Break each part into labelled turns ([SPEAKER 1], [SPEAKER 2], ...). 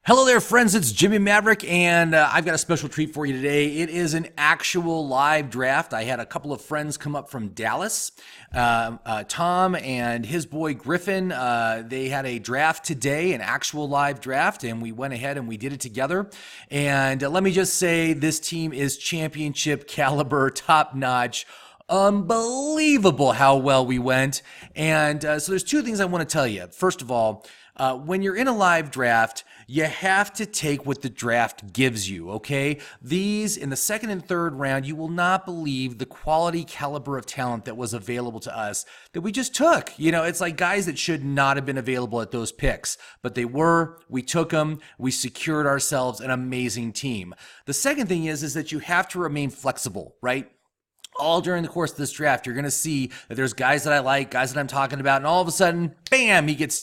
[SPEAKER 1] Hello there, friends. It's Jimmie Maverick, and I've got a special treat for you today. It is an actual live draft. I had a couple of friends come up from Dallas. Tom and his boy Griffin, they had a draft today, an actual live draft, and we went ahead and we did it together. And let me just say, this team is championship caliber, top-notch. Unbelievable how well we went. And so there's two things I want to tell you. First of all, when you're in a live draft, you have to take what the draft gives you, okay? These, in the second and third round, you will not believe the quality caliber of talent that was available to us that we just took. You know, it's like guys that should not have been available at those picks, but they were. We took them. We secured ourselves an amazing team. The second thing is that you have to remain flexible, right? All during the course of this draft, you're going to see that there's guys that I like, guys that I'm talking about, and all of a sudden, bam, he gets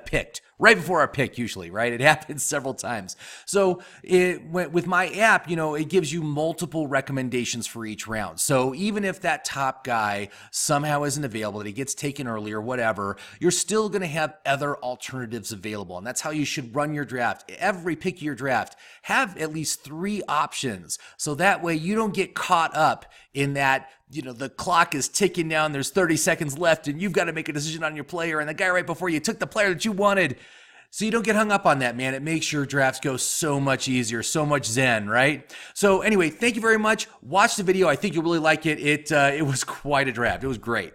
[SPEAKER 1] picked right before our pick. Usually, right? It happens several times. So with my app, you know, it gives you multiple recommendations for each round. So even if that top guy somehow isn't available, that he gets taken early or whatever, you're still going to have other alternatives available, and that's how you should run your draft. Every pick of your draft, have at least 3 options, so that way you don't get caught up in that, you know, the clock is ticking down, there's 30 seconds left, and you've got to make a decision on your player, and the guy right before you took the player that you wanted. So you don't get hung up on that, man. It makes your drafts go so much easier, so much zen, right? So anyway, thank you very much. Watch the video. I think you'll really like it. It was quite a draft. It was great.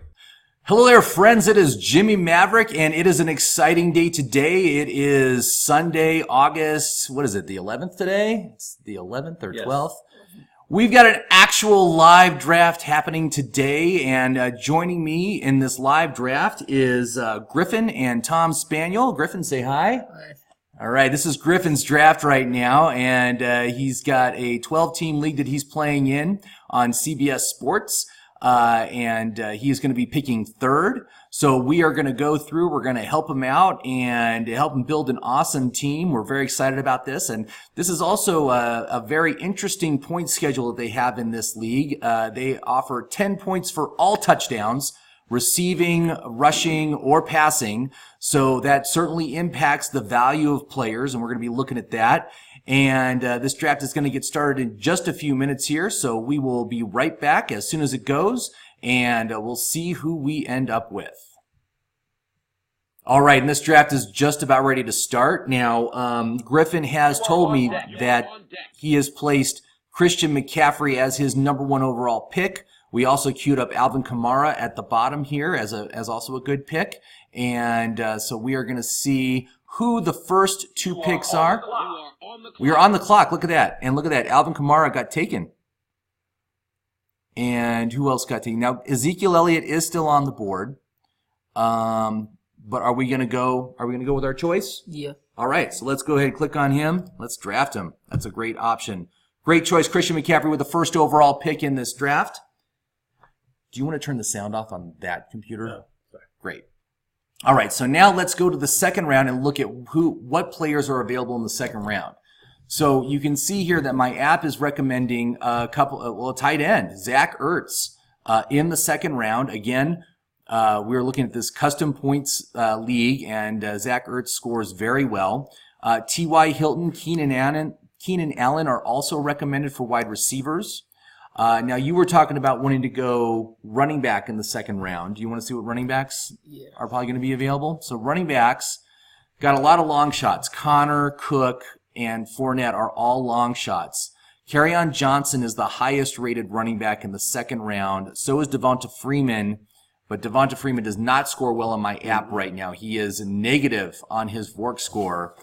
[SPEAKER 1] Hello there, friends. It is Jimmie Maverick, and it is an exciting day today. It is Sunday, August, what is it, the 11th today? It's the 11th or 12th? Yes. We've got an actual live draft happening today, and joining me in this live draft is Griffin and Tom Spaniel. Griffin, say hi.
[SPEAKER 2] Hi.
[SPEAKER 1] All right, this is Griffin's draft right now, and he's got a 12-team league that he's playing in on CBS Sports, and he's going to be picking third. So we are going to go through, we're going to help him out and help him build an awesome team. We're very excited about this. And this is also a very interesting point schedule that they have in this league. They offer 10 points for all touchdowns, receiving, rushing, or passing. So that certainly impacts the value of players, and we're going to be looking at that. And this draft is going to get started in just a few minutes here. So we will be right back as soon as it goes. And we'll see who we end up with. All right, and this draft is just about ready to start. Now, Griffin has told me that he has placed Christian McCaffrey as his #1 overall pick. We also queued up Alvin Kamara at the bottom here as also a good pick. And so we are going to see who the first 2 picks are. We are on the clock. Look at that. And look at that. Alvin Kamara got taken. And who else got taken? Now, Ezekiel Elliott is still on the board. But are we going to go with our choice?
[SPEAKER 2] Yeah.
[SPEAKER 1] All right. So let's go ahead and click on him. Let's draft him. That's a great option. Great choice, Christian McCaffrey with the first overall pick in this draft. Do you want to turn the sound off on that computer?
[SPEAKER 2] No. Sorry.
[SPEAKER 1] Great. All right. So now let's go to the second round and look at what players are available in the second round. So you can see here that my app is recommending a tight end, Zach Ertz, in the second round. Again, we're looking at this custom points league, and Zach Ertz scores very well. T.Y. Hilton, Keenan Allen are also recommended for wide receivers. Now, you were talking about wanting to go running back in the second round. Do you want to see what running backs are probably going to be available? So running backs got a lot of long shots. Connor, Cook, and Fournette are all long shots. Kerryon Johnson is the highest rated running back in the second round. So is Devonta Freeman, but Devonta Freeman does not score well on my app right now. He is negative on his VORC score.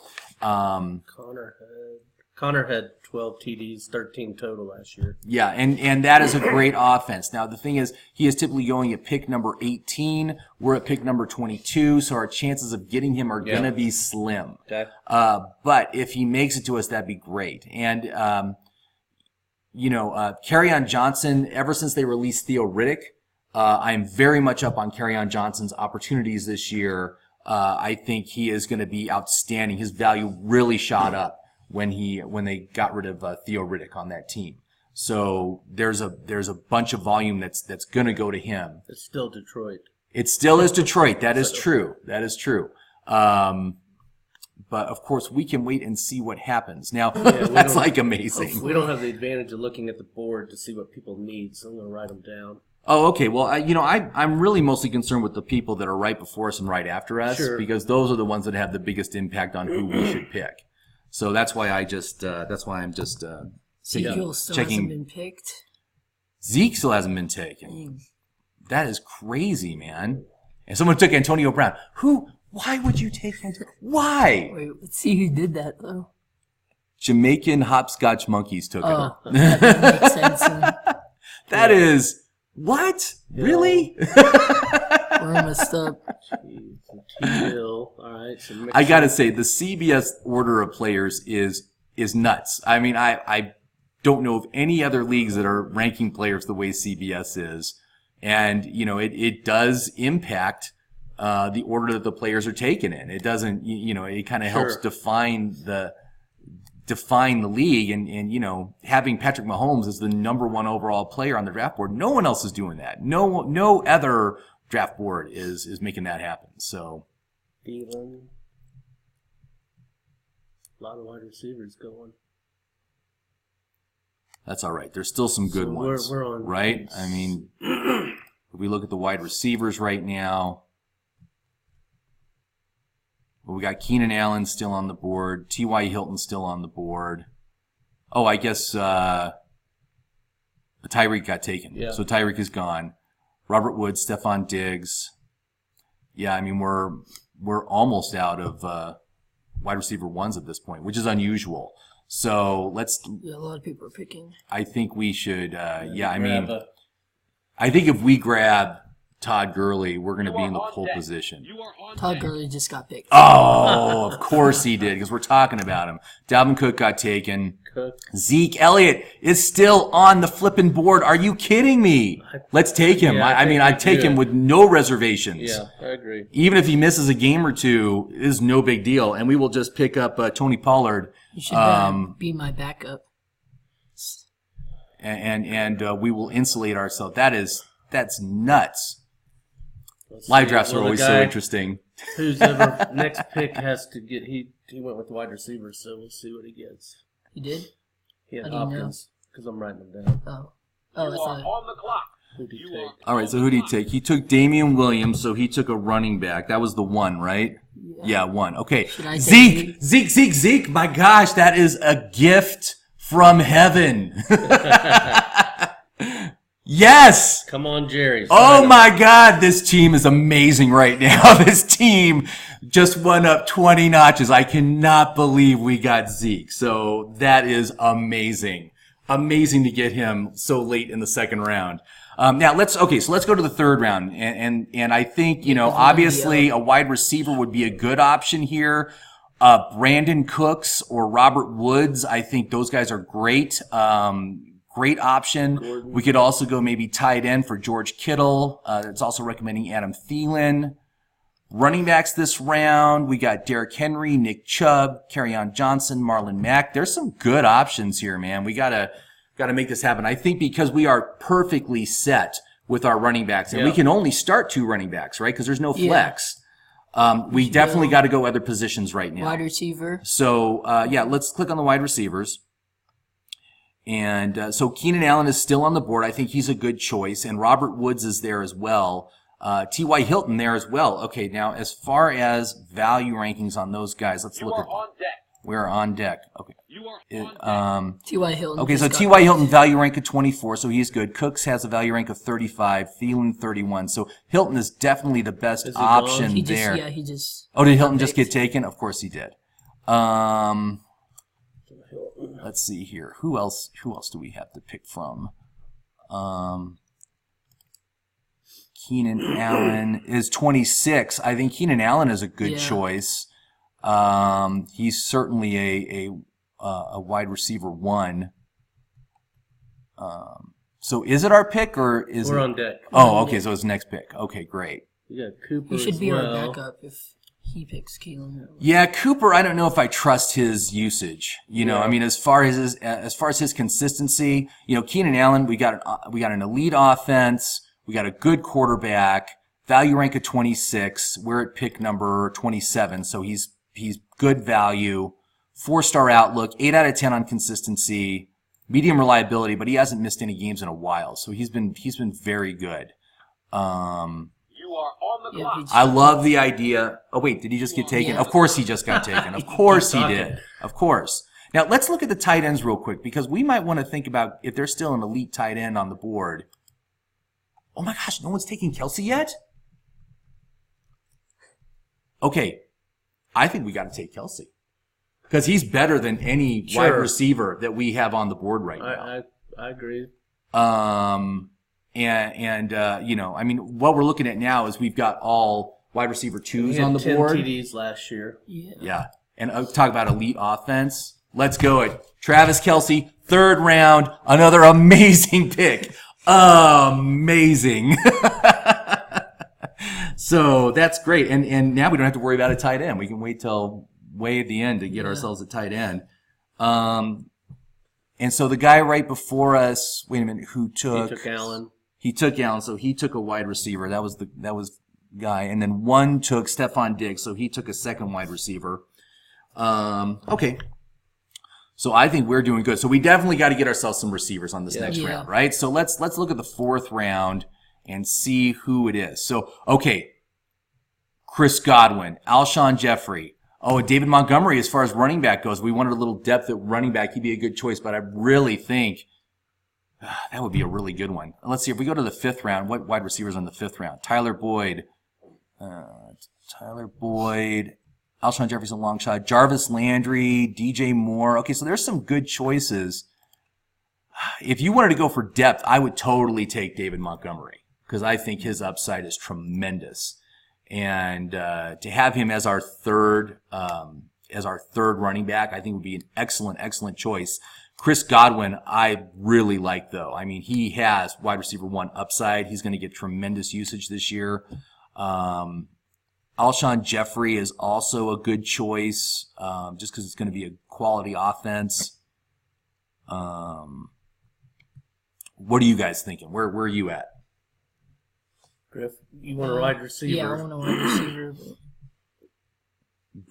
[SPEAKER 2] Connor had 12 TDs, 13 total last year.
[SPEAKER 1] Yeah, and that is a great offense. Now, the thing is, he is typically going at pick number 18. We're at pick number 22, so our chances of getting him are going to be slim.
[SPEAKER 2] Okay.
[SPEAKER 1] But if he makes it to us, that'd be great. And, Kerryon Johnson, ever since they released Theo Riddick, I'm very much up on Kerryon Johnson's opportunities this year. I think he is going to be outstanding. His value really shot up when they got rid of Theo Riddick on that team. So there's a bunch of volume that's going to go to him.
[SPEAKER 2] It's still Detroit.
[SPEAKER 1] It still is Detroit. That is true. That is true. But but of course we can wait and see what happens. Now, that's like amazing.
[SPEAKER 2] We don't have the advantage of looking at the board to see what people need, so I'm going to write them down.
[SPEAKER 1] Oh, okay. Well, I'm really mostly concerned with the people that are right before us and right after us, because those are the ones that have the biggest impact on who we should pick. So that's why I'm just
[SPEAKER 3] Zeke still hasn't been picked.
[SPEAKER 1] Zeke still hasn't been taken. That is crazy, man. And someone took Antonio Brown. Why would you take Antonio? Why?
[SPEAKER 3] Wait, let's see who did that, though.
[SPEAKER 1] Jamaican hopscotch monkeys took him.
[SPEAKER 3] That makes sense.
[SPEAKER 1] That is... What?
[SPEAKER 2] Yeah.
[SPEAKER 1] Really?
[SPEAKER 3] We're messed up.
[SPEAKER 2] All right. So
[SPEAKER 1] I gotta say, the CBS order of players is nuts. I mean, I don't know of any other leagues that are ranking players the way CBS is. And, it does impact the order that the players are taken in. It doesn't, it kind of helps define the league, and having Patrick Mahomes as the number one overall player on the draft board, no one else is doing that. No other draft board is making that happen. So,
[SPEAKER 2] Thielen, a lot of wide receivers going.
[SPEAKER 1] That's all right. There's still some good ones,
[SPEAKER 2] we're on
[SPEAKER 1] right? I mean, if we look at the wide receivers right now, well, we got Keenan Allen still on the board. T.Y. Hilton still on the board. Oh, I guess Tyreek got taken.
[SPEAKER 2] Yeah.
[SPEAKER 1] So Tyreek is gone. Robert Woods, Stephon Diggs. Yeah, I mean, we're almost out of wide receiver ones at this point, which is unusual. So let's...
[SPEAKER 3] Yeah, a lot of people are picking.
[SPEAKER 1] I think we should... I think if we grab Todd Gurley, we're going to be in the pole position.
[SPEAKER 3] Todd Gurley just got picked.
[SPEAKER 1] Oh, of course he did, because we're talking about him. Dalvin Cook got taken. Zeke Elliott is still on the flipping board. Are you kidding me? Let's take him.
[SPEAKER 2] Yeah,
[SPEAKER 1] I'd take him with no reservations.
[SPEAKER 2] Yeah, I agree.
[SPEAKER 1] Even if he misses a game or two, it is no big deal, and we will just pick up Tony Pollard.
[SPEAKER 3] You should be my backup.
[SPEAKER 1] And we will insulate ourselves. That's nuts.
[SPEAKER 2] Let's
[SPEAKER 1] Live
[SPEAKER 2] see.
[SPEAKER 1] drafts are
[SPEAKER 2] Well, the
[SPEAKER 1] always
[SPEAKER 2] guy
[SPEAKER 1] so interesting.
[SPEAKER 2] Who's ever next pick has to get he went with wide receivers, so we'll see what he gets.
[SPEAKER 3] You did?
[SPEAKER 2] He had
[SPEAKER 3] How do you know?
[SPEAKER 2] Hopkins because I'm writing them down.
[SPEAKER 3] Oh, I thought.
[SPEAKER 4] On the clock.
[SPEAKER 2] Who'd he take?
[SPEAKER 1] All right, so who did he take? He took Damian Williams, so he took a running back. That was the one, right? Yeah, one. Okay.
[SPEAKER 3] Should I take
[SPEAKER 1] Zeke. My gosh, that is a gift from heaven. Yes.
[SPEAKER 2] Come on, Jerry.
[SPEAKER 1] Oh my God, this team is amazing right now. This team just went up 20 notches. I cannot believe we got Zeke. So that is amazing. Amazing to get him so late in the second round. Now let's go to the third round. And I think, obviously a wide receiver would be a good option here. Brandon Cooks or Robert Woods, I think those guys are great. Great option.
[SPEAKER 2] Gordon.
[SPEAKER 1] We could also go maybe tight end for George Kittle. It's also recommending Adam Thielen. Running backs this round, we got Derrick Henry, Nick Chubb, Kerryon Johnson, Marlon Mack. There's some good options here, man. We gotta make this happen. I think because we are perfectly set with our running backs, and we can only start 2 running backs, right? Because there's no flex. We definitely got to go other positions right now.
[SPEAKER 3] Wide receiver.
[SPEAKER 1] So, let's click on the wide receivers. And so Keenan Allen is still on the board. I think he's a good choice. And Robert Woods is there as well. T.Y. Hilton there as well. Okay, now as far as value rankings on those guys, let's look at
[SPEAKER 4] on deck.
[SPEAKER 1] We're on deck. Okay.
[SPEAKER 4] You are on deck.
[SPEAKER 3] T.Y. Hilton.
[SPEAKER 1] Okay, so T.Y. Hilton value rank of 24, so he's good. Cooks has a value rank of 35, Thielen 31. So Hilton is definitely the best option there.
[SPEAKER 3] He just.
[SPEAKER 1] Oh, did Hilton just get taken? Of course he did. Let's see here. Who else do we have to pick from? Keenan Allen is 26. I think Keenan Allen is a good choice. He's certainly a wide receiver 1. So is it our pick or is
[SPEAKER 2] We're
[SPEAKER 1] it?
[SPEAKER 2] on deck.
[SPEAKER 1] Oh, okay. So it's next pick. Okay, great.
[SPEAKER 2] Yeah, Cooper.
[SPEAKER 3] He should be
[SPEAKER 2] as
[SPEAKER 3] our
[SPEAKER 2] well.
[SPEAKER 3] backup if he picks Keelan.
[SPEAKER 1] Yeah, Cooper, I don't know if I trust his usage. I mean, as far as his consistency, Keenan Allen, we got an elite offense, we got a good quarterback, value rank of 26. We're at pick number 27, so he's He's good value, 4-star outlook, 8 out of 10 on consistency, medium reliability, but he hasn't missed any games in a while, so he's been very good. I love the idea. Oh wait, did he just get taken? Yeah. Of course he just got taken. Of course he did. Of course. Now let's look at the tight ends real quick because we might want to think about if there's still an elite tight end on the board. Oh my gosh, no one's taking Kelsey yet? Okay, I think we got to take Kelsey because he's better than any wide receiver that we have on the board right now.
[SPEAKER 2] I agree.
[SPEAKER 1] I mean, what we're looking at now is we've got all wide receiver 2s on the board.
[SPEAKER 2] 10 TDs last year.
[SPEAKER 1] Yeah. And talk about elite offense. Let's go it. Travis Kelce, 3rd round, another amazing pick. Amazing. So that's great. And now we don't have to worry about a tight end. We can wait till way at the end to get ourselves a tight end. And so the guy right before us, wait a minute, who took?
[SPEAKER 2] He took Allen.
[SPEAKER 1] He took Allen, so he took a wide receiver. That was guy. And then one took Stephon Diggs, so he took a 2nd wide receiver. Okay. So I think we're doing good. So we definitely got to get ourselves some receivers on this next round, right? So let's look at the 4th round and see who it is. So, okay. Chris Godwin, Alshon Jeffrey. Oh, and David Montgomery, as far as running back goes, we wanted a little depth at running back. He'd be a good choice, but I really think that would be a really good one. Let's see, if we go to the 5th round, what wide receivers on the 5th round? Tyler Boyd, Alshon Jeffrey's a long shot, Jarvis Landry, DJ Moore. Okay, so there's some good choices. If you wanted to go for depth, I would totally take David Montgomery because I think his upside is tremendous. And to have him as our third running back, I think would be an excellent choice. Chris Godwin, I really like though. I mean, he has wide receiver 1 upside. He's going to get tremendous usage this year. Alshon Jeffrey is also a good choice, just because it's going to be a quality offense. What are you guys thinking? Where are you at?
[SPEAKER 2] Griff, you want a wide receiver?
[SPEAKER 4] Yeah, I want a wide receiver.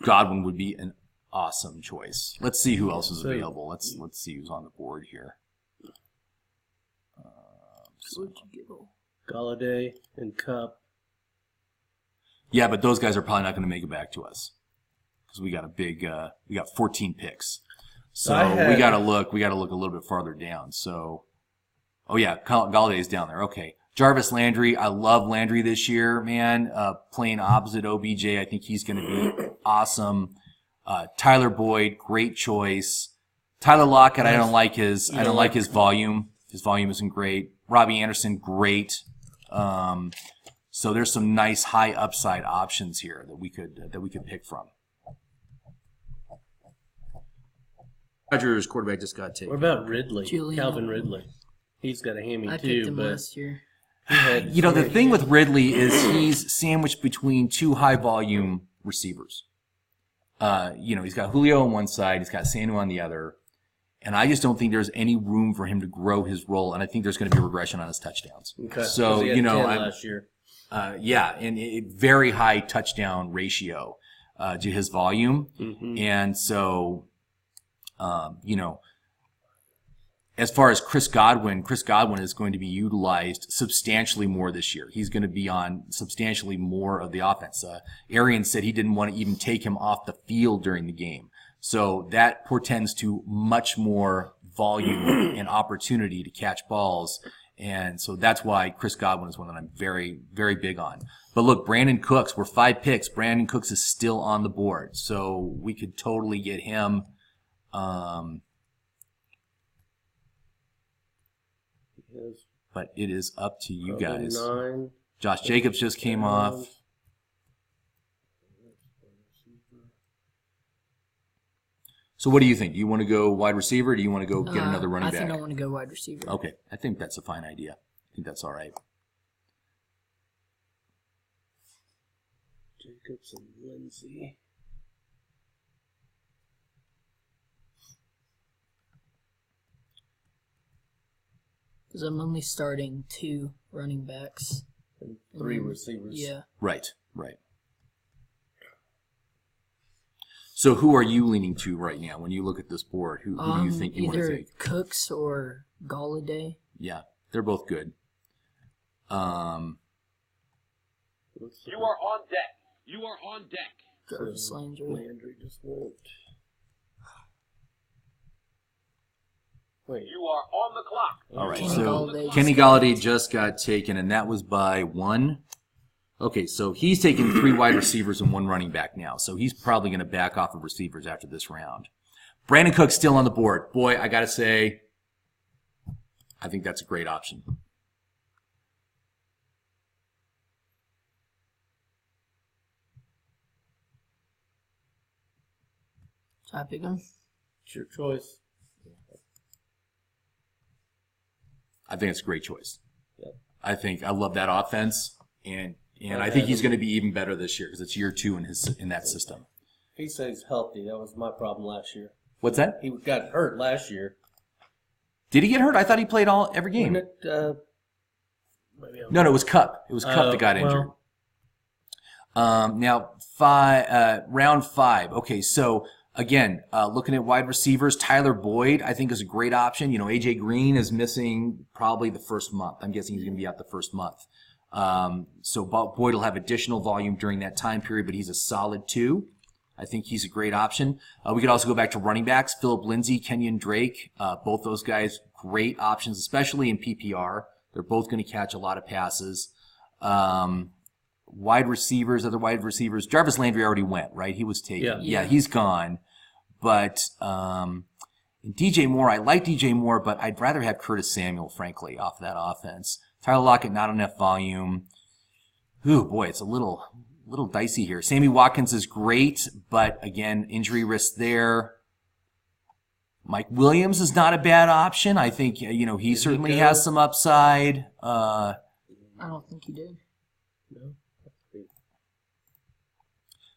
[SPEAKER 1] Godwin would be an awesome choice. Let's see who else is available. Let's see who's on the board here.
[SPEAKER 2] Galladay and Cup.
[SPEAKER 1] Yeah, but those guys are probably not going to make it back to us because we got we got 14 picks. So we got to look a little bit farther down. So, oh yeah, Galladay's down there. Okay. Jarvis Landry, I love Landry this year, man. Playing opposite OBJ, I think he's going to be awesome. Tyler Boyd, great choice. Tyler Lockett, I don't like his volume. His volume isn't great. Robbie Anderson, great. So there's some nice high upside options here that we could pick from. Rodgers quarterback just got taken.
[SPEAKER 2] What about Ridley? Calvin Ridley. He's got a hammy
[SPEAKER 4] I
[SPEAKER 2] too.
[SPEAKER 4] picked him last year.
[SPEAKER 1] The thing with Ridley is he's sandwiched between 2 high volume receivers. He's got Julio on one side, he's got Sanu on the other, and I just don't think there's any room for him to grow his role, and I think there's going to be regression on his touchdowns.
[SPEAKER 2] Okay.
[SPEAKER 1] So,
[SPEAKER 2] he had 10 last year.
[SPEAKER 1] And a very high touchdown ratio to his volume. Mm-hmm. And so, as far as Chris Godwin is going to be utilized substantially more this year. He's going to be on substantially more of the offense. Arians said he didn't want to even take him off the field during the game. So that portends to much more volume and opportunity to catch balls. And so that's why Chris Godwin is one that I'm very, very big on. But look, Brandon Cooks, we're 5 picks. Brandon Cooks is still on the board. So we could totally get him. But it is up to you guys.
[SPEAKER 2] 9.
[SPEAKER 1] Josh Jacobs just came off. So what do you think? Do you want to go wide receiver or do you want to go get another running back?
[SPEAKER 4] I think I want to go wide receiver.
[SPEAKER 1] Okay. I think that's a fine idea. I think that's all right.
[SPEAKER 2] Jacobs and Lindsey.
[SPEAKER 4] Because I'm only starting 2 running backs.
[SPEAKER 2] And 3 receivers.
[SPEAKER 4] Yeah.
[SPEAKER 1] Right. So who are you leaning to right now when you look at this board? Who do you think you want to
[SPEAKER 4] Either
[SPEAKER 1] take?
[SPEAKER 4] Cooks or Galladay.
[SPEAKER 1] Yeah, they're both good.
[SPEAKER 5] You are on deck. You are on deck.
[SPEAKER 4] Jarvis Landry.
[SPEAKER 2] Landry just went. Wait.
[SPEAKER 5] You are on the clock.
[SPEAKER 1] All right,
[SPEAKER 4] Kenny
[SPEAKER 1] so
[SPEAKER 4] Galladay
[SPEAKER 1] Kenny Galladay just got taken, and that was by 1. Okay, so he's taking 3 wide receivers and 1 running back now, so he's probably going to back off of receivers after this round. Brandon Cook's still on the board. Boy, I got to say, I think that's a great option.
[SPEAKER 4] Should I pick him?
[SPEAKER 2] It's your choice.
[SPEAKER 1] I think it's a great choice.
[SPEAKER 2] Yep.
[SPEAKER 1] I love that offense, and I think he's going to be even better this year because it's year 2 in that system.
[SPEAKER 2] He stays healthy. That was my problem last year.
[SPEAKER 1] What's that?
[SPEAKER 2] He got hurt last year.
[SPEAKER 1] Did he get hurt? I thought he played every game.
[SPEAKER 2] Wasn't it,
[SPEAKER 1] No, it was Cup. It was Cup that got injured. Now, round 5. Okay, so again, looking at wide receivers, Tyler Boyd, I think, is a great option. You know, A.J. Green is missing probably the first month. I'm guessing he's going to be out the first month. So Boyd will have additional volume during that time period, but he's a solid 2. I think he's a great option. We could also go back to running backs, Phillip Lindsay, Kenyon Drake. Both those guys, great options, especially in PPR. They're both going to catch a lot of passes. Wide receivers, other wide receivers. Jarvis Landry already went, right? He was taken. Yeah, he's gone. But DJ Moore, I like DJ Moore, but I'd rather have Curtis Samuel, frankly, off that offense. Tyler Lockett, not enough volume. Ooh, boy, it's a little dicey here. Sammy Watkins is great, but again, injury risk there. Mike Williams is not a bad option. I think, he certainly has some upside.
[SPEAKER 4] I don't think he did.
[SPEAKER 2] No.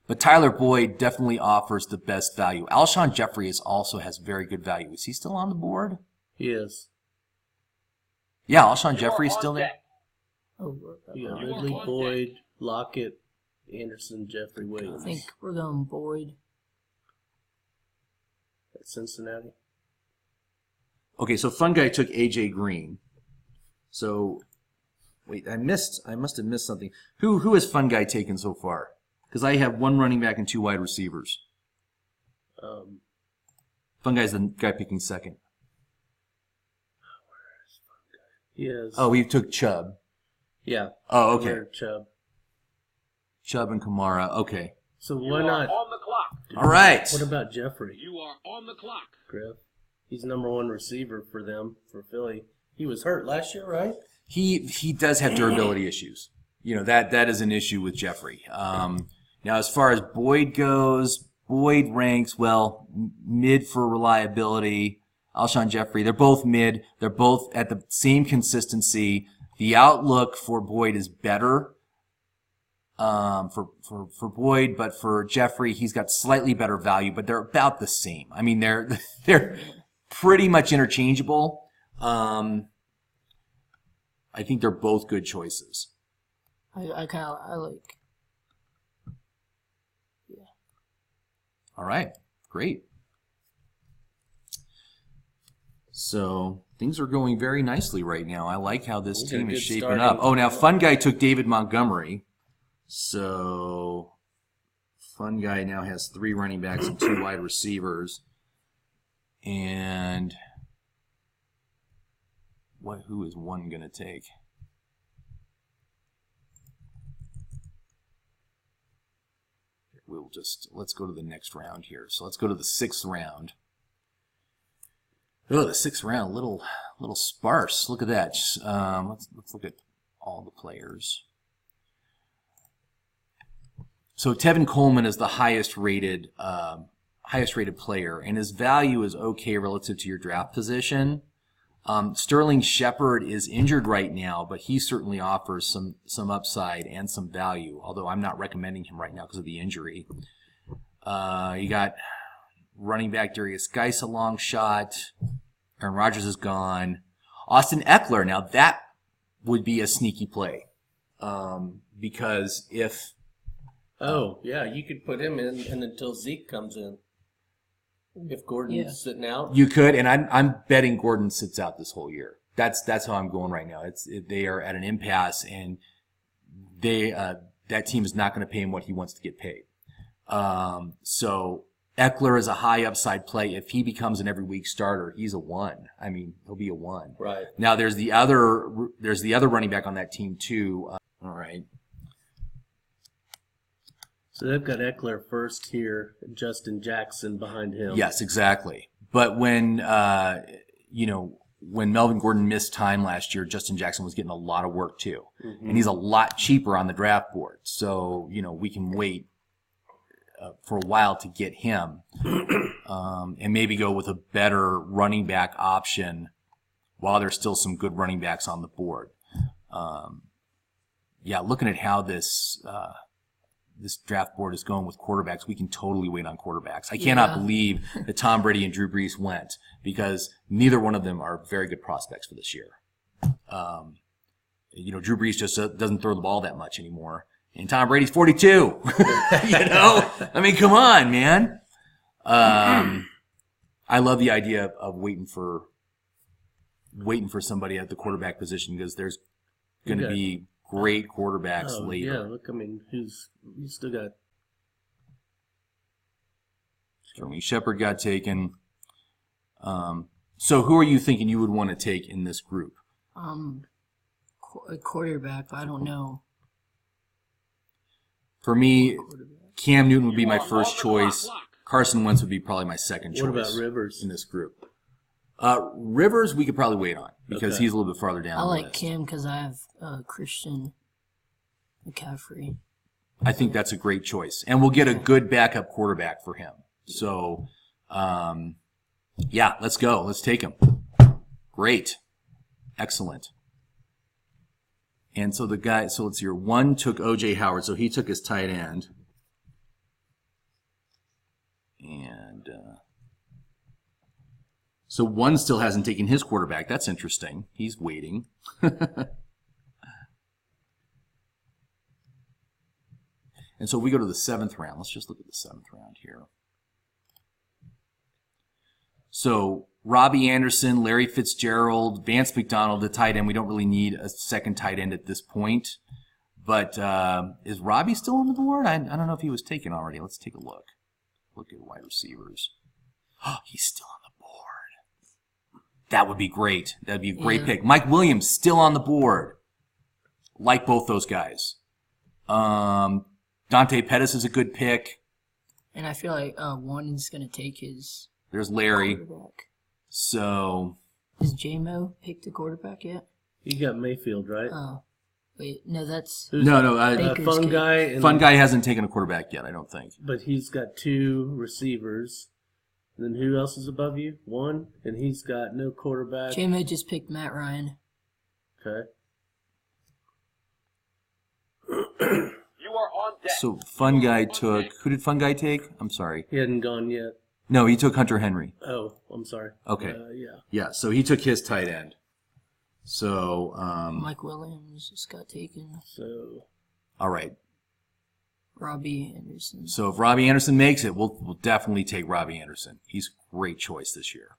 [SPEAKER 1] But Tyler Boyd definitely offers the best value. Alshon Jeffrey also has very good value. Is he still on the board?
[SPEAKER 2] He is.
[SPEAKER 1] Yeah, Alshon Jeffrey's still there.
[SPEAKER 4] Oh,
[SPEAKER 2] You got Ridley, Boyd, Lockett, Anderson, Jeffrey, Williams.
[SPEAKER 4] I think we're going Boyd.
[SPEAKER 2] At Cincinnati.
[SPEAKER 1] Okay, so Fun Guy took A.J. Green. So, wait, I must have missed something. Who has Fun Guy taken so far? Because I have 1 running back and 2 wide receivers. Fun Guy's the guy picking second.
[SPEAKER 2] He is.
[SPEAKER 1] Oh, he took Chubb.
[SPEAKER 2] Yeah.
[SPEAKER 1] Oh, okay.
[SPEAKER 2] Chubb.
[SPEAKER 1] Chubb and Kamara. Okay.
[SPEAKER 2] So why not?
[SPEAKER 5] On the clock.
[SPEAKER 1] All right.
[SPEAKER 2] What about Jeffrey?
[SPEAKER 5] You are on the clock.
[SPEAKER 2] Griff. He's number 1 receiver for them, for Philly. He was hurt last year, right?
[SPEAKER 1] He does have durability issues. That is an issue with Jeffrey. Now, as far as Boyd goes, Boyd ranks, mid for reliability. Alshon Jeffrey, they're both mid. They're both at the same consistency. The outlook for Boyd is better for Boyd, but for Jeffrey, he's got slightly better value, but they're about the same. I mean, they're pretty much interchangeable. I think they're both good choices.
[SPEAKER 4] I like. Yeah.
[SPEAKER 1] All right, great. So things are going very nicely right now. I like how this team is shaping up. Oh, now Fun Guy took David Montgomery. So Fun Guy now has 3 running backs and 2 wide receivers. And who is one going to take? Let's go to the next round here. So let's go to the 6th round. Oh, the 6th round, little sparse. Look at that. Let's look at all the players. So Tevin Coleman is the highest rated player, and his value is okay relative to your draft position. Sterling Shepard is injured right now, but he certainly offers some upside and some value, although I'm not recommending him right now because of the injury. You got running back Darius Geis, a long shot. Aaron Rodgers is gone. Austin Eckler, now that would be a sneaky play. Because if
[SPEAKER 2] Oh, yeah, you could put him in and until Zeke comes in. If Gordon's sitting out.
[SPEAKER 1] You could, and I'm betting Gordon sits out this whole year. That's how I'm going right now. They are at an impasse, and that team is not going to pay him what he wants to get paid. So Eckler is a high upside play. If he becomes an every week starter, he's a 1. I mean, he'll be a 1.
[SPEAKER 2] Right.
[SPEAKER 1] Now there's the other running back on that team too. All right.
[SPEAKER 2] So they've got Eckler first here, and Justin Jackson behind him.
[SPEAKER 1] Yes, exactly. But when when Melvin Gordon missed time last year, Justin Jackson was getting a lot of work too. Mm-hmm. And he's a lot cheaper on the draft board. So, we can wait for a while to get him and maybe go with a better running back option while there's still some good running backs on the board. Looking at how this draft board is going with quarterbacks, we can totally wait on quarterbacks. I cannot believe that Tom Brady and Drew Brees went, because neither one of them are very good prospects for this year. Drew Brees just doesn't throw the ball that much anymore, and Tom Brady's 42. I mean, come on, man. I love the idea of waiting for somebody at the quarterback position, because there's going to be great quarterbacks later.
[SPEAKER 2] Yeah, look, I mean, you still got...
[SPEAKER 1] Sterling Shepard got taken. So who are you thinking you would want to take in this group?
[SPEAKER 4] A quarterback, I don't know.
[SPEAKER 1] For me, Cam Newton would be my first choice. Carson Wentz would be probably my second choice.
[SPEAKER 2] What about Rivers?
[SPEAKER 1] In this group? Rivers, we could probably wait on, because he's a little bit farther down
[SPEAKER 4] I
[SPEAKER 1] the
[SPEAKER 4] like
[SPEAKER 1] list.
[SPEAKER 4] Cam because I have Christian McCaffrey.
[SPEAKER 1] I think that's a great choice. And we'll get a good backup quarterback for him. So, let's go. Let's take him. Great. Excellent. And so let's see here. 1 took O.J. Howard, so he took his tight end. And so 1 still hasn't taken his quarterback. That's interesting. He's waiting. And so we go to the 7th round. Let's just look at the 7th round here. So Robbie Anderson, Larry Fitzgerald, Vance McDonald, the tight end. We don't really need a second tight end at this point. But is Robbie still on the board? I don't know if he was taken already. Let's take a look. Look at wide receivers. Oh, he's still on the board. That would be great. That'd be a great pick. Mike Williams, still on the board. Like both those guys. Dante Pettis is a good pick.
[SPEAKER 4] And I feel like one is going to take his
[SPEAKER 1] There's Larry.
[SPEAKER 4] quarterback.
[SPEAKER 1] So.
[SPEAKER 4] Has J-Mo picked a quarterback yet?
[SPEAKER 2] You got Mayfield, right?
[SPEAKER 4] Oh. Wait, no, that's...
[SPEAKER 1] No.
[SPEAKER 2] Fun guy.
[SPEAKER 1] Fun guy hasn't taken a quarterback yet, I don't think.
[SPEAKER 2] But he's got 2 receivers. And then who else is above you? 1. And he's got no quarterback.
[SPEAKER 4] J-Mo just picked Matt Ryan.
[SPEAKER 2] Okay.
[SPEAKER 5] You are on deck.
[SPEAKER 1] So Fun Guy took... Who did Fun Guy take? I'm sorry.
[SPEAKER 2] He hadn't gone yet.
[SPEAKER 1] No, he took Hunter Henry.
[SPEAKER 2] Oh, I'm sorry.
[SPEAKER 1] Okay.
[SPEAKER 2] Yeah.
[SPEAKER 1] Yeah, so he took his tight end. So...
[SPEAKER 4] Mike Williams just got taken.
[SPEAKER 2] So...
[SPEAKER 1] All right.
[SPEAKER 4] Robbie Anderson.
[SPEAKER 1] So if Robbie Anderson makes it, we'll definitely take Robbie Anderson. He's a great choice this year.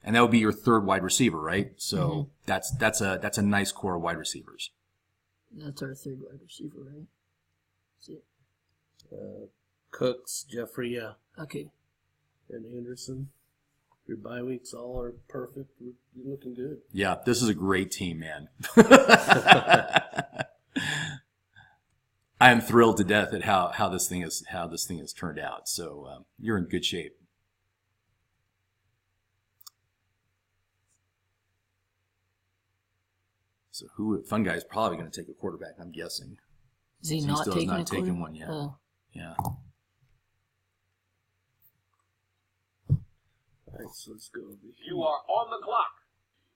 [SPEAKER 1] And that would be your 3rd wide receiver, right? So that's a nice core of wide receivers.
[SPEAKER 4] That's our 3rd wide receiver, right? Is it?
[SPEAKER 2] Cooks, Jeffrey,
[SPEAKER 4] Okay.
[SPEAKER 2] and Anderson. Your bye weeks all are perfect. You're looking good.
[SPEAKER 1] Yeah, this is a great team, man. I am thrilled to death at how this thing has turned out. So you're in good shape. So Fun Guy is probably going to take a quarterback, I'm guessing.
[SPEAKER 4] Is he
[SPEAKER 1] So
[SPEAKER 4] not
[SPEAKER 1] still
[SPEAKER 4] taking
[SPEAKER 1] has
[SPEAKER 4] a
[SPEAKER 1] not taken
[SPEAKER 4] quarterback?
[SPEAKER 1] one yet.
[SPEAKER 4] Oh.
[SPEAKER 1] Yeah.
[SPEAKER 2] All right, so let's go over here.
[SPEAKER 5] You are on the clock.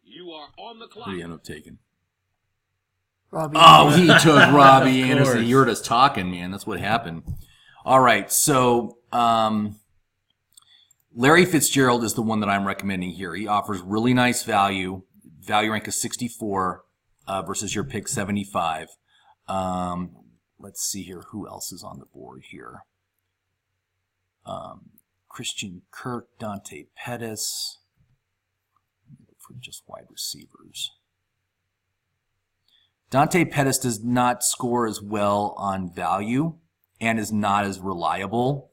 [SPEAKER 5] You are on the
[SPEAKER 1] Who
[SPEAKER 5] clock.
[SPEAKER 1] do you end up taking?
[SPEAKER 4] Robbie.
[SPEAKER 1] Oh, he took Robbie Anderson.
[SPEAKER 2] course.
[SPEAKER 1] You heard us talking, man. That's what happened. All right, so Larry Fitzgerald is the one that I'm recommending here. He offers really nice value. Value rank is 64 versus your pick 75. let's see here. Who else is on the board here? Christian Kirk, Dante Pettis. For just wide receivers. Dante Pettis does not score as well on value and is not as reliable.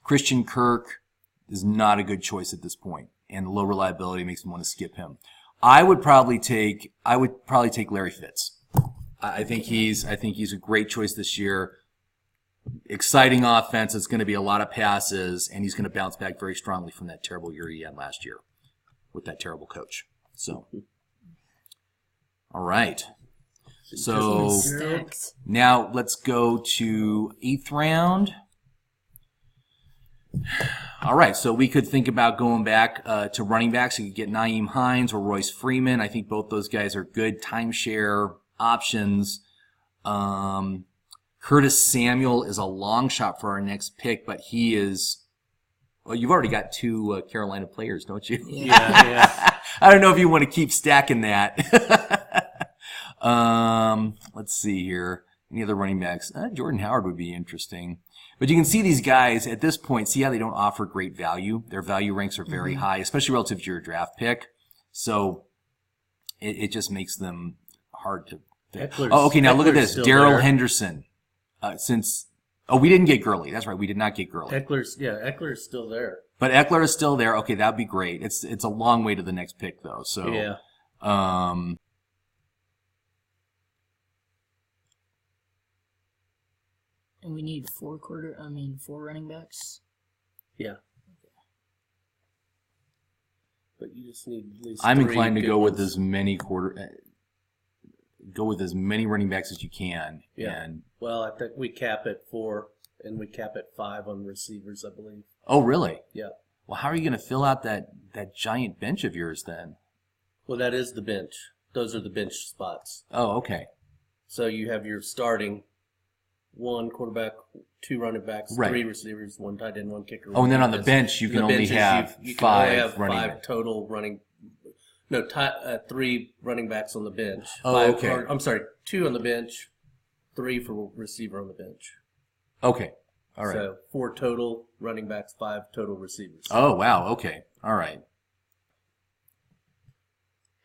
[SPEAKER 1] Christian Kirk is not a good choice at this point, and the low reliability makes me want to skip him. I would probably take Larry Fitz. I think he's a great choice this year. Exciting offense. It's going to be a lot of passes, and he's going to bounce back very strongly from that terrible year he had last year with that terrible coach. So, all right. So now let's go to 8th round. All right, so we could think about going back to running backs. You could get Nyheim Hines or Royce Freeman. I think both those guys are good timeshare options. Curtis Samuel is a long shot for our next pick, but he is, well, you've already got 2 Carolina players, don't you?
[SPEAKER 2] Yeah.
[SPEAKER 1] I don't know if you want to keep stacking that. Let's see here. Any other running backs? Jordan Howard would be interesting. But you can see these guys at this point, see how they don't offer great value. Their value ranks are very high, especially relative to your draft pick. So it just makes them hard to pick. Okay, now look at this. Darrell Henderson. We didn't get Gurley. That's right. We did not get Gurley.
[SPEAKER 2] Eckler's still there.
[SPEAKER 1] But Eckler is still there. Okay, that'd be great. It's a long way to the next pick though. So
[SPEAKER 2] yeah.
[SPEAKER 4] And we need 4 running backs.
[SPEAKER 2] Yeah. But you just need at least.
[SPEAKER 1] I'm inclined to go with as many running backs as you can.
[SPEAKER 2] Yeah. Well, I think we cap at 4 and we cap at 5 on receivers, I believe.
[SPEAKER 1] Oh, really?
[SPEAKER 2] Yeah.
[SPEAKER 1] Well, how are you going to fill out that giant bench of yours then?
[SPEAKER 2] Well, that is the bench. Those are the bench spots.
[SPEAKER 1] Oh, okay.
[SPEAKER 2] So you have your starting 1 quarterback, 2 running backs, 3 receivers, 1 tight end, 1 kicker.
[SPEAKER 1] Oh, and then on the bench you can only have 5 running backs.
[SPEAKER 2] 5 total running. No, 3 running backs on the bench.
[SPEAKER 1] Oh, okay.
[SPEAKER 2] I'm sorry, 2 on the bench, 3 for receiver on the bench.
[SPEAKER 1] Okay. All right.
[SPEAKER 2] So 4 total running backs, 5 total receivers.
[SPEAKER 1] Oh, wow. Okay. All right.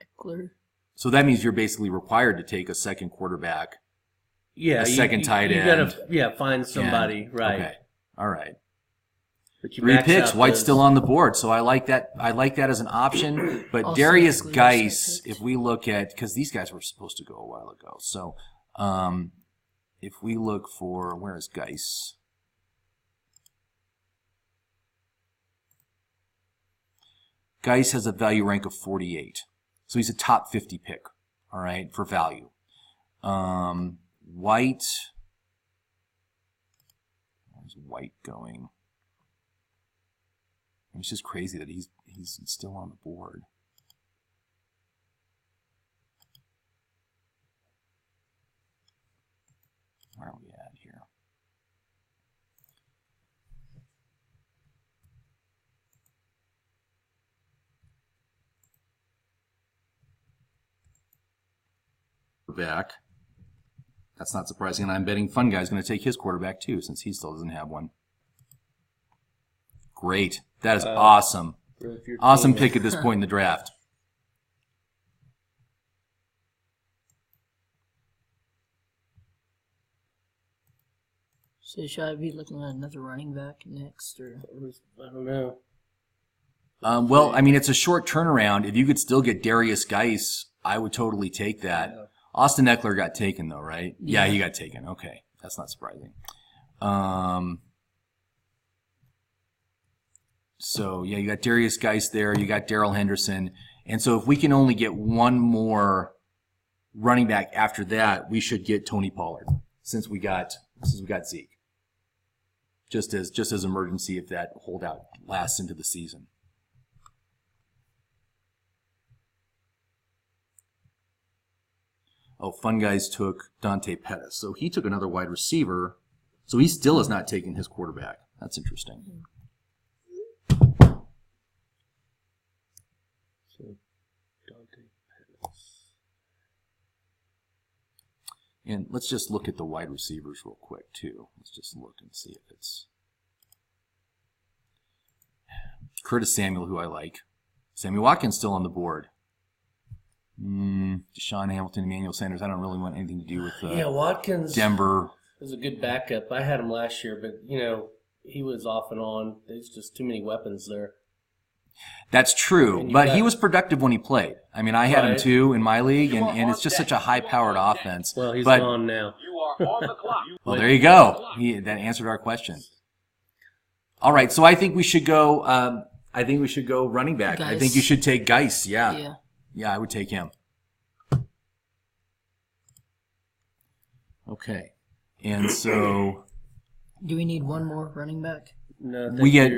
[SPEAKER 4] Eckler.
[SPEAKER 1] So that means you're basically required to take a second quarterback.
[SPEAKER 2] Yeah,
[SPEAKER 1] a second tight end.
[SPEAKER 2] You gotta find somebody, right?
[SPEAKER 1] Okay. All right.
[SPEAKER 2] But
[SPEAKER 1] 3 picks. White's still on the board, so I like that. I like that as an option. But also Darius Geis, if we look at, because these guys were supposed to go a while ago, so if we look for, where is Geis? Geis has a value rank of 48, so he's a top 50 pick. All right, for value. White. Where's White going? It's just crazy that he's still on the board. Where are we at here? We're back. That's not surprising, and I'm betting Fun Guy's going to take his quarterback too, since he still doesn't have one. Great. That is awesome. Awesome pick at this point in the draft.
[SPEAKER 4] So should I be looking at another running back next, or
[SPEAKER 2] I don't know.
[SPEAKER 1] Well, I mean, it's a short turnaround. If you could still get Darius Geis, I would totally take that. Yeah. Austin Eckler got taken, though, right? Yeah, he got taken. Okay. That's not surprising. So, yeah, you got Darius Geis there. You got Darrell Henderson. And so if we can only get one more running back after that, we should get Tony Pollard since we got Zeke. Just as emergency if that holdout lasts into the season. Oh, Fun Guys took Dante Pettis. So he took another wide receiver. So he still has not taken his quarterback. That's interesting. So Dante Pettis. And let's just look at the wide receivers real quick, too. Let's just look and see if it's Curtis Samuel, who I like. Sammy Watkins still on the board. Deshaun Hamilton, Emmanuel Sanders. I don't really want anything to do with
[SPEAKER 2] Watkins
[SPEAKER 1] Denver.
[SPEAKER 2] Was a good backup. I had him last year, but, he was off and on. There's just too many weapons there.
[SPEAKER 1] That's true, but he was productive when he played. I mean, I had him too in my league, and it's just such a high-powered offense.
[SPEAKER 2] Well, he's gone now.
[SPEAKER 5] You are on the clock.
[SPEAKER 1] Well, there you go. That answered our question. All right, so I think we should go. Running back.
[SPEAKER 4] Geis.
[SPEAKER 1] I think you should take Geis.
[SPEAKER 4] Yeah.
[SPEAKER 1] Yeah, I would take him. Okay, and so
[SPEAKER 4] Do we need one more running back?
[SPEAKER 2] No,
[SPEAKER 1] we get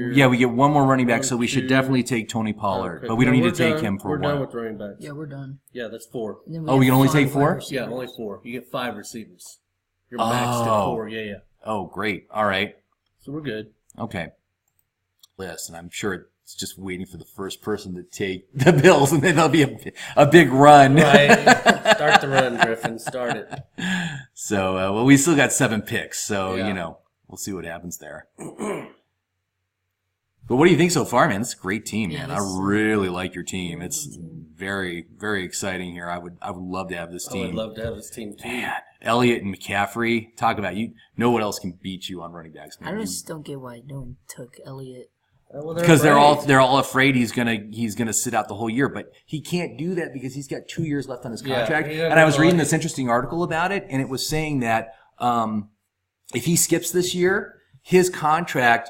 [SPEAKER 1] one more running back, so we should definitely take Tony Pollard,
[SPEAKER 2] Okay.
[SPEAKER 1] but we don't
[SPEAKER 2] No,
[SPEAKER 1] need to
[SPEAKER 2] we're
[SPEAKER 1] take
[SPEAKER 2] done.
[SPEAKER 1] him for
[SPEAKER 2] We're done
[SPEAKER 1] one.
[SPEAKER 2] with running backs.
[SPEAKER 4] Yeah, we're done.
[SPEAKER 2] Yeah, that's 4.
[SPEAKER 4] And then
[SPEAKER 1] Oh, we can only take 4?
[SPEAKER 4] five wide receivers.
[SPEAKER 2] Yeah, only 4. You get 5 receivers. You're maxed at 4. Yeah.
[SPEAKER 1] Oh, great. All right.
[SPEAKER 2] So we're good.
[SPEAKER 1] Okay. Listen, I'm sure it's just waiting for the first person to take the Bills, and then there'll be a big run.
[SPEAKER 2] Right. Start the run, Griffin. Start it.
[SPEAKER 1] So, we still got 7 picks, so,
[SPEAKER 2] Yeah.
[SPEAKER 1] we'll see what happens there. But what do you think so far, man? It's a great team, man. I really like your team. It's very, very exciting here. I would love to have this
[SPEAKER 2] I
[SPEAKER 1] team.
[SPEAKER 2] would love to have this team, too.
[SPEAKER 1] Man, Elliott and McCaffrey, talk about no one else can beat you on running backs, man.
[SPEAKER 4] I just don't get why no one took Elliott.
[SPEAKER 1] Because they're all afraid he's gonna sit out the whole year, but he can't do that because he's got 2 years left on his contract. And I was reading this interesting article about it, and it was saying that if he skips this year, his contract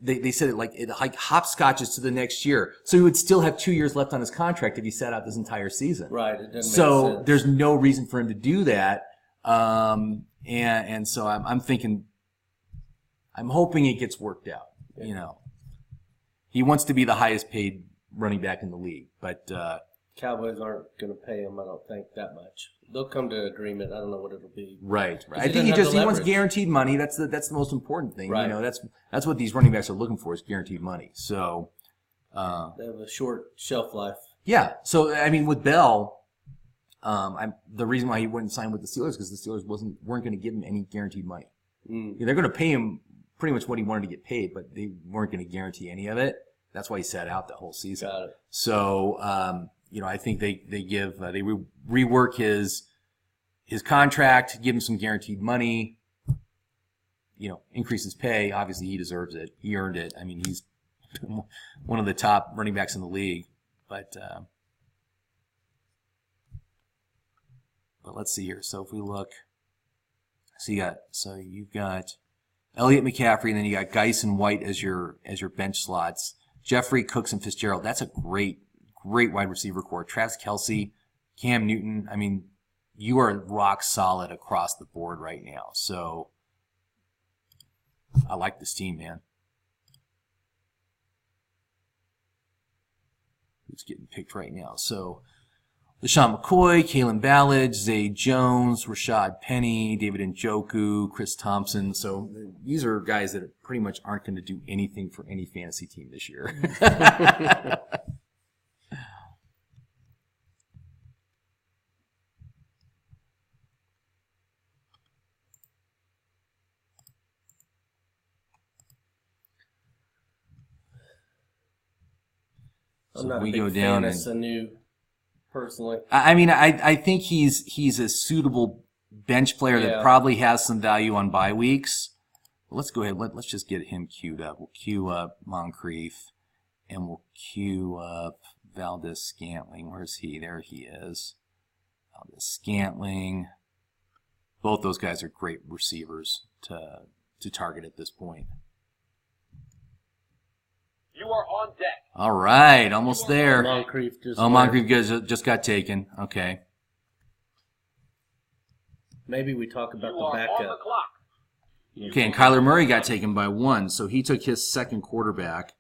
[SPEAKER 1] they said it hopscotches to the next year, so he would still have 2 years left on his contract if he sat out this entire season.
[SPEAKER 2] Right. It doesn't
[SPEAKER 1] So
[SPEAKER 2] make sense.
[SPEAKER 1] there's no reason for him to do that, and so I'm thinking, I'm hoping it gets worked out. He wants to be the highest paid running back in the league, but
[SPEAKER 2] Cowboys aren't going to pay him, I don't think, that much. They'll come to an agreement. I don't know what it'll be.
[SPEAKER 1] right.
[SPEAKER 2] he
[SPEAKER 1] I think
[SPEAKER 2] doesn't have the
[SPEAKER 1] he wants
[SPEAKER 2] leverage.
[SPEAKER 1] guaranteed money. That's the most important thing.
[SPEAKER 2] Right.
[SPEAKER 1] That's what these running backs are looking for, is guaranteed money. So
[SPEAKER 2] They have a short shelf life.
[SPEAKER 1] yeah. So I mean, with Bell, the reason why he wouldn't sign with the Steelers because the Steelers weren't going to give him any guaranteed money. They're going to pay him pretty much what he wanted to get paid, but they weren't going to guarantee any of it. That's why he sat out the whole season.
[SPEAKER 2] Got it.
[SPEAKER 1] So, I think they rework his contract, give him some guaranteed money, increase his pay. Obviously, he deserves it. He earned it. I mean, he's one of the top running backs in the league. But let's see here. So if we look, you've got Elliott, McCaffrey, and then you got Geis and White as your bench slots. Jeffrey, Cooks, and Fitzgerald. That's a great wide receiver core. Travis Kelce, Cam Newton. I mean, you are rock solid across the board right now. So I like this team, man. Who's getting picked right now? So LaShawn McCoy, Kalen Ballage, Zay Jones, Rashad Penny, David Njoku, Chris Thompson. So these are guys that pretty much aren't going to do anything for any fantasy team this year.
[SPEAKER 2] I'm not a big fan of Sanu, personally.
[SPEAKER 1] I mean, I think he's a suitable bench player that probably has some value on bye weeks. Let's go ahead. Let's just get him queued up. We'll queue up Moncrief, and we'll queue up Valdez-Scantling. Where's he? There he is. Valdez-Scantling. Both those guys are great receivers to target at this point.
[SPEAKER 5] You are on deck.
[SPEAKER 1] All right, almost there.
[SPEAKER 2] Moncrief
[SPEAKER 1] just got taken. Okay.
[SPEAKER 2] Maybe we talk about
[SPEAKER 5] You
[SPEAKER 2] the
[SPEAKER 5] are on the
[SPEAKER 2] backup.
[SPEAKER 5] clock.
[SPEAKER 1] Okay, and Kyler Murray got taken by 1, so he took his second quarterback.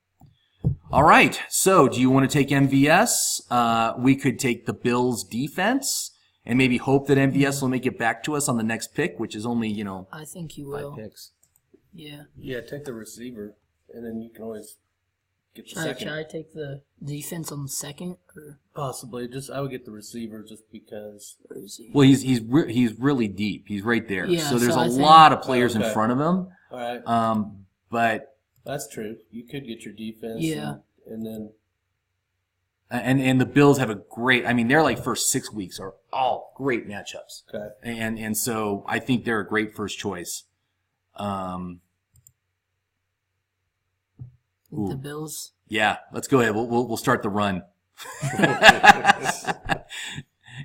[SPEAKER 1] All right, so do you want to take MVS? We could take the Bills' defense and maybe hope that MVS will make it back to us on the next pick, which is only,
[SPEAKER 4] I think you
[SPEAKER 1] 5
[SPEAKER 4] will.
[SPEAKER 1] picks.
[SPEAKER 4] Yeah.
[SPEAKER 2] Yeah, take the receiver, and then you can always get the
[SPEAKER 4] Should
[SPEAKER 2] second.
[SPEAKER 4] I take the defense on the second? Or
[SPEAKER 2] Possibly. I would get the receiver just because.
[SPEAKER 4] where is he?
[SPEAKER 1] Well, he's really deep. He's right there.
[SPEAKER 4] Yeah,
[SPEAKER 1] so there's
[SPEAKER 4] so
[SPEAKER 1] a
[SPEAKER 4] I think-
[SPEAKER 1] lot of players in
[SPEAKER 2] Okay.
[SPEAKER 1] front of him.
[SPEAKER 2] All right.
[SPEAKER 1] But
[SPEAKER 2] That's true. You could get your defense.
[SPEAKER 4] Yeah.
[SPEAKER 2] And then.
[SPEAKER 1] and the Bills have a great. I mean, their like first 6 weeks are all great matchups.
[SPEAKER 2] Okay.
[SPEAKER 1] And so I think they're a great first choice.
[SPEAKER 4] The Bills.
[SPEAKER 1] Yeah, let's go ahead. We'll start the run.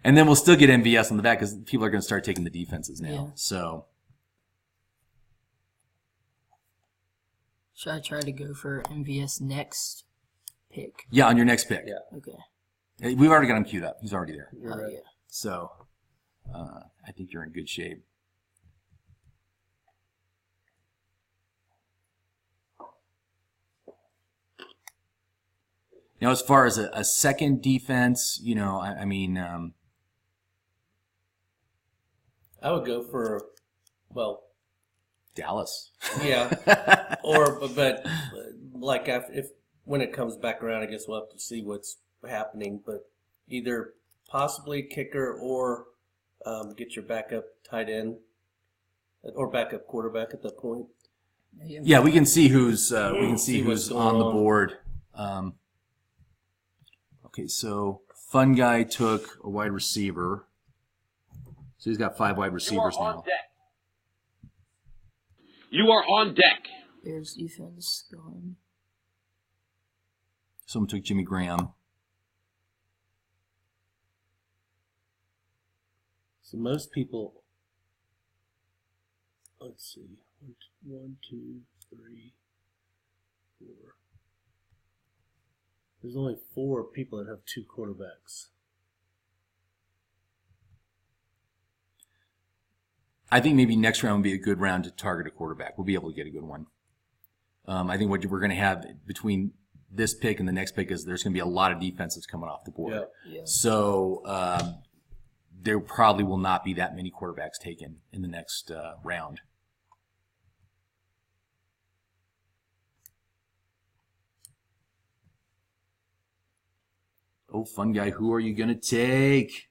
[SPEAKER 1] And then we'll still get MVS on the back because people are going to start taking the defenses now.
[SPEAKER 4] Yeah.
[SPEAKER 1] So
[SPEAKER 4] Should I try to go for MVS next pick?
[SPEAKER 1] yeah, on your next pick.
[SPEAKER 2] Yeah.
[SPEAKER 4] Okay.
[SPEAKER 1] We've already got him queued up. He's already there.
[SPEAKER 2] You're right.
[SPEAKER 4] Yeah.
[SPEAKER 1] So I think you're in good shape. Now, as far as a second defense, I mean,
[SPEAKER 2] I would go for,
[SPEAKER 1] Dallas.
[SPEAKER 2] yeah. But like if when it comes back around, I guess we'll have to see what's happening. But either possibly kicker or get your backup tight end or backup quarterback at that point.
[SPEAKER 1] Yeah, we can see who's
[SPEAKER 2] See what's
[SPEAKER 1] who's
[SPEAKER 2] going
[SPEAKER 1] on the
[SPEAKER 2] on.
[SPEAKER 1] board. Okay, so Fun Guy took a wide receiver. So he's got 5 wide
[SPEAKER 5] You are
[SPEAKER 1] receivers
[SPEAKER 5] on
[SPEAKER 1] now.
[SPEAKER 5] deck. You are on deck.
[SPEAKER 4] Bears defense going.
[SPEAKER 1] Someone took Jimmy Graham.
[SPEAKER 2] So most people, let's see, 1, 2, 3, 4. There's only 4 people that have 2 quarterbacks.
[SPEAKER 1] I think maybe next round would be a good round to target a quarterback. We'll be able to get a good one. I think what we're going to have between this pick and the next pick is there's going to be a lot of defenses coming off the board.
[SPEAKER 2] Yeah.
[SPEAKER 4] Yeah.
[SPEAKER 1] So there probably will not be that many quarterbacks taken in the next round. Oh, Fun Guy, who are you going to take?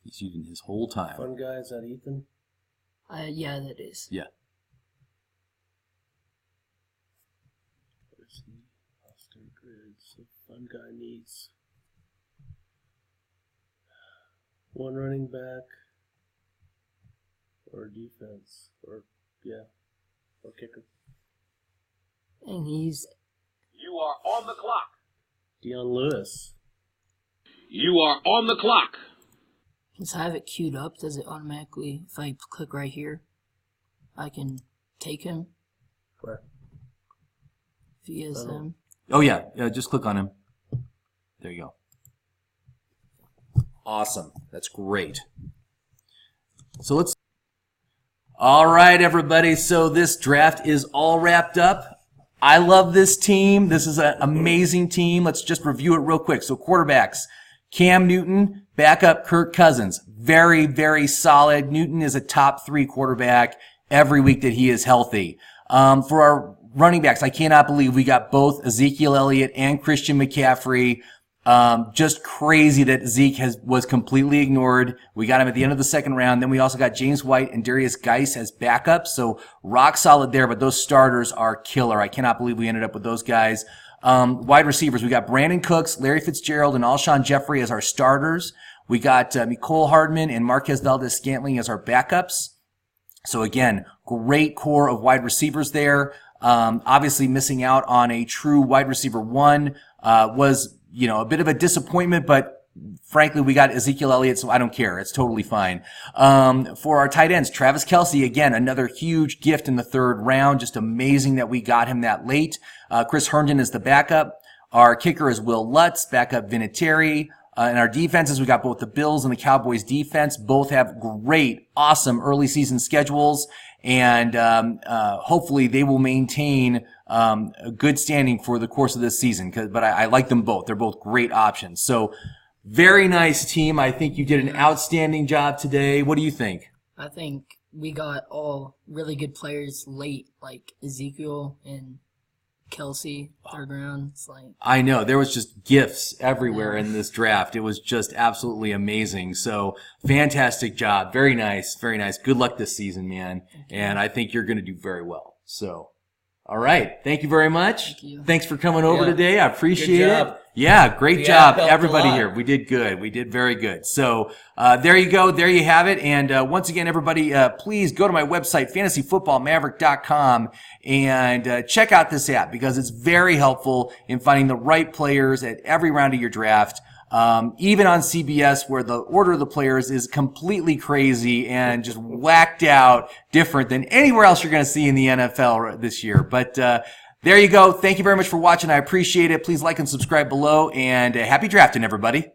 [SPEAKER 1] He's using his whole time.
[SPEAKER 2] Fun Guy, is that Ethan?
[SPEAKER 4] Yeah, that is.
[SPEAKER 1] Yeah.
[SPEAKER 2] Where's he? Roster grid. So Fun Guy needs 1 running back or defense or kicker.
[SPEAKER 4] And he's
[SPEAKER 5] You are on the clock.
[SPEAKER 2] Deion Lewis.
[SPEAKER 5] You are on the clock.
[SPEAKER 4] since I have it queued up, does it automatically, if I click right here, I can take him?
[SPEAKER 2] Where?
[SPEAKER 4] VSM.
[SPEAKER 1] Oh, yeah. Just click on him. There you go. Awesome. That's great. So let's... All right, everybody. So this draft is all wrapped up. I love this team. This is an amazing team. Let's just review it real quick. So quarterbacks, Cam Newton, backup Kirk Cousins. Very, very solid. Newton is a top 3 quarterback every week that he is healthy. For our running backs, I cannot believe we got both Ezekiel Elliott and Christian McCaffrey. Just crazy that Zeke was completely ignored. We got him at the end of the second round. Then we also got James White and Darius Geis as backups. So rock solid there, but those starters are killer. I cannot believe we ended up with those guys. Wide receivers, we got Brandon Cooks, Larry Fitzgerald, and Alshon Jeffrey as our starters. We got Mecole Hardman and Marquez Valdez-Scantling as our backups. So again, great core of wide receivers there. Obviously missing out on a true wide receiver 1 was, a bit of a disappointment, but frankly, we got Ezekiel Elliott, so I don't care. It's totally fine. For our tight ends, Travis Kelce, again, another huge gift in the third round. Just amazing that we got him that late. Chris Herndon is the backup. Our kicker is Will Lutz, backup Vinatieri. in our defenses. We got both the Bills and the Cowboys defense. Both have great, awesome early season schedules, and hopefully they will maintain a good standing for the course of this season. But I like them both. They're both great options. So very nice team. I think you did an outstanding job today. What do you think?
[SPEAKER 4] I think we got all really good players late, like Ezekiel and Kelsey, third round. It's like,
[SPEAKER 1] I know there was just gifts everywhere in this draft. It was just absolutely amazing. So fantastic job. Very nice. Very nice. Good luck this season, man. And I think you're going to do very well. So, all right. Thank you very much.
[SPEAKER 4] Thank you.
[SPEAKER 1] Thanks for coming over today. I appreciate
[SPEAKER 2] Good
[SPEAKER 1] it.
[SPEAKER 2] job.
[SPEAKER 1] Yeah, great
[SPEAKER 2] The
[SPEAKER 1] job,
[SPEAKER 2] app helped
[SPEAKER 1] everybody
[SPEAKER 2] a lot.
[SPEAKER 1] here. We did good. We did very good. So there you go. There you have it. And once again, everybody, please go to my website, fantasyfootballmaverick.com, and check out this app because it's very helpful in finding the right players at every round of your draft. Even on CBS, where the order of the players is completely crazy and just whacked out, different than anywhere else you're going to see in the NFL this year. But there you go. Thank you very much for watching. I appreciate it. Please like and subscribe below, and happy drafting, everybody.